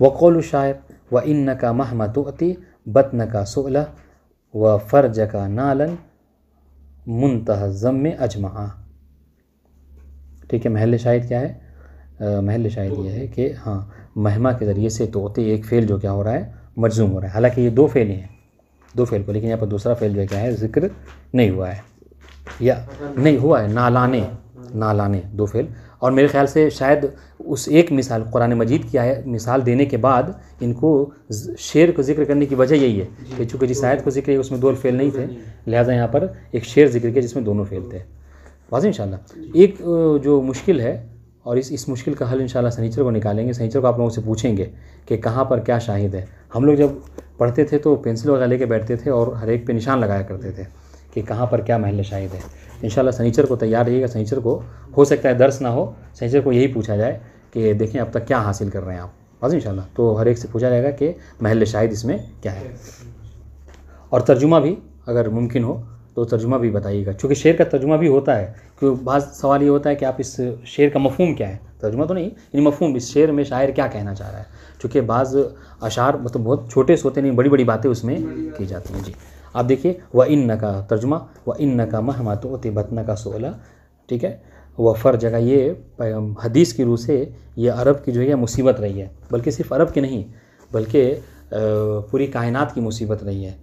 व क़ौलु शायर व इन्नका महमा तुअती बतनका सुअला व फ़रजका नालन मुंतहा ज़म्मे अजमा, ठीक है। महल शाहिद क्या है, महल शाहिद ये है कि हाँ महमा के ज़रिए से तोती एक फ़ेल जो क्या हो रहा है, मजज़ूम हो रहा है। हालांकि ये 2 फ़ेल हैं, 2 फ़ेल को, लेकिन यहाँ पर दूसरा फ़ेल जो क्या है ज़िक्र नहीं हुआ है, या नहीं हुआ है, नालाने 2 फ़ेल, और मेरे ख्याल से शायद उस एक मिसाल कुरान मजीद की आयत मिसाल देने के बाद इनको शेर को जिक्र करने की वजह यही है कि चूँकि जिस आयत को जिक्र है उसमें दो फेल नहीं थे, लिहाजा यहाँ पर एक शेर जिक्र किया जिसमें दोनों फेल थे। वाज़ेह इंशाल्लाह। एक जो मुश्किल है और इस मुश्किल का हल इंशाल्लाह सनीचर को निकालेंगे। सनीचर को आप लोगों से पूछेंगे कि कहाँ पर क्या शाहिद है। हम लोग जब पढ़ते थे तो पेंसिल वगैरह लेके बैठते थे और हर एक पे निशान लगाया करते थे कि कहाँ पर क्या महल शाहिद है। इंशाल्लाह सनीचर को तैयार रहिएगा। सनीचर को हो सकता है दर्स ना हो, सनीचर को यही पूछा जाए कि देखें अब तक क्या हासिल कर रहे हैं आप। वाज़ेह इंशाल्लाह। तो हर एक से पूछा जाएगा कि महल शाहिद इसमें क्या है, और तर्जुमा भी अगर मुमकिन हो तो तर्जुमा भी बताइएगा, क्योंकि शेर का तर्जुमा भी होता है। क्योंकि बाज़ सवाल ये होता है कि आप इस शेर का मफ़हूम क्या है, तर्जुमा तो नहीं, यानी मफ़हूम इस शेर में शायर क्या कहना चाह रहा है। चूँकि बाज़ अशार मतलब बहुत छोटे से होते नहीं, बड़ी बड़ी बातें उसमें की जाती हैं। जी आप देखिए, व इन्नका तर्जुमा, व इन्नका महमा तुअति बतनका सोला, ठीक है। वह फ़र जगह ये हदीस की रूह से ये अरब की जो है मुसीबत रही है, बल्कि सिर्फ अरब की नहीं बल्कि पूरी कायनात की मुसीबत रही है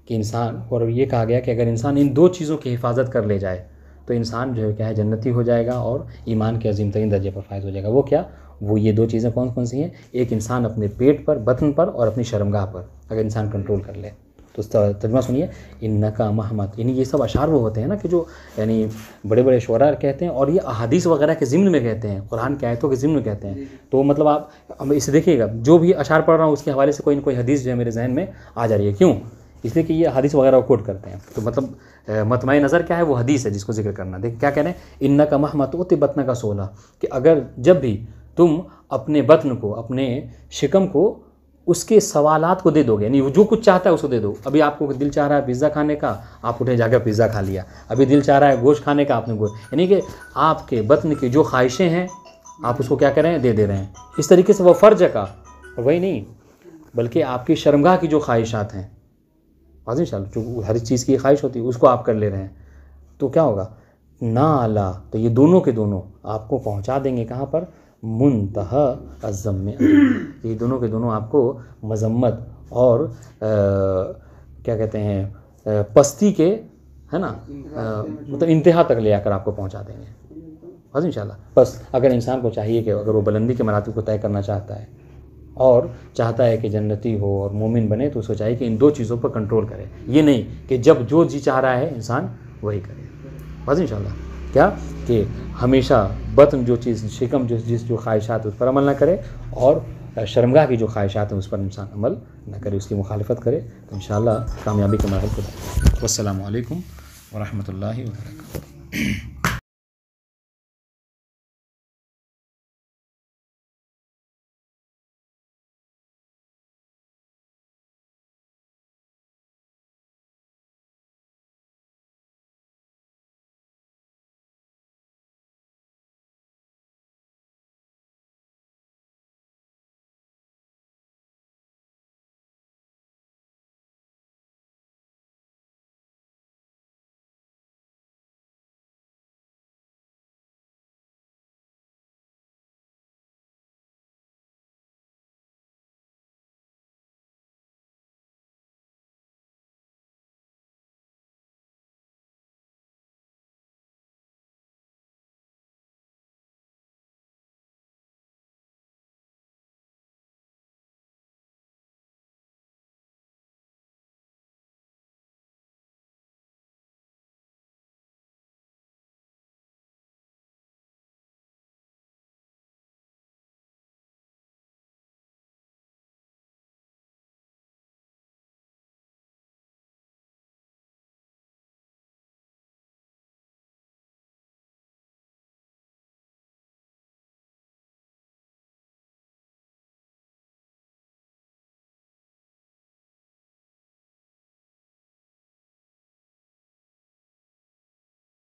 कि इंसान, और ये कहा गया कि अगर इंसान इन दो चीज़ों की हिफाजत कर ले जाए तो इंसान जो है क्या है जन्नती हो जाएगा और ईमान के अजीम तरीन दर्जे पर फायज हो जाएगा। वो क्या, वो ये दो चीज़ें कौन कौन सी हैं? एक इंसान अपने पेट पर, बतन पर और अपनी शर्मगाह पर अगर इंसान कंट्रोल कर ले तो तर्जुमा सुनिए, इन्नका महमत, यानी ये सब अशार वो होते हैं ना कि जो यानी बड़े बड़े शुअरा कहते हैं और ये अहादीस वगैरह के ज़िम्न में कहते हैं, कुरान की आयतों के ज़िम्न में कहते हैं। तो मतलब आप इसे देखिएगा, जो भी अशार पढ़ रहा हूँ उसके हवाले से कोई ना कोई हदीस जो है मेरे जहन में आ जा रही है। क्यों? इसलिए कि ये हदीस वगैरह कोट करते हैं। तो मतलब मतमाई नज़र क्या है, वो हदीस है जिसको जिक्र करना। देख क्या कह रहे हैं, इन्नका महमत उत बतन का सोला, कि अगर जब भी तुम अपने बतन को, अपने शिकम को उसके सवालात को दे दोगे, यानी जो कुछ चाहता है उसको दे दो। अभी आपको दिल चाह रहा है पिज़्ज़ा खाने का, आप उठे जाकर पिज़्ज़ा खा लिया। अभी दिल चाह रहा है गोश्त खाने का, आपने गोश्त, यानी कि आपके बतन की जो ख्वाहिशें हैं आप उसको क्या कर रहे हैं, दे रहे हैं। इस तरीके से वह फ़र्ज का, वही नहीं बल्कि आपकी शर्मगाह की जो ख्वाहिशात हैं, वाज़ेह इंशाल्लाह, जो हर चीज़ की ख्वाहिश होती है उसको आप कर ले रहे हैं, तो क्या होगा ना अला, तो ये दोनों के दोनों आपको पहुंचा देंगे कहाँ पर, मुंतहा अज़्ज़म, ये दोनों के दोनों आपको मज़म्मत और क्या कहते हैं पस्ती के, है ना, मतलब इंतहा तक ले आकर आपको पहुंचा देंगे। वाज़ेह इंशाल्लाह। बस अगर इंसान को चाहिए कि अगर वो बुलंदी के मरातब को तय करना चाहता है और चाहता है कि जन्नती हो और मोमिन बने, तो उसको चाहिए कि इन दो चीज़ों पर कंट्रोल करे। ये नहीं कि जब जो जी चाह रहा है इंसान वही करे। वाज़ेह इंशाल्लाह। क्या कि हमेशा बतन जो चीज़, शिकम जो ख्वाहिशात उस पर अमल ना करे और शर्मगाह की जो ख्वाहिशात हैं उस पर इंसान अमल ना करे, उसकी मुखालिफत करे, तो इंशाल्लाह कामयाबी के मराहिल को। वस्सलामु अलैकुम व रहमतुल्लाहि व बरकातुहू।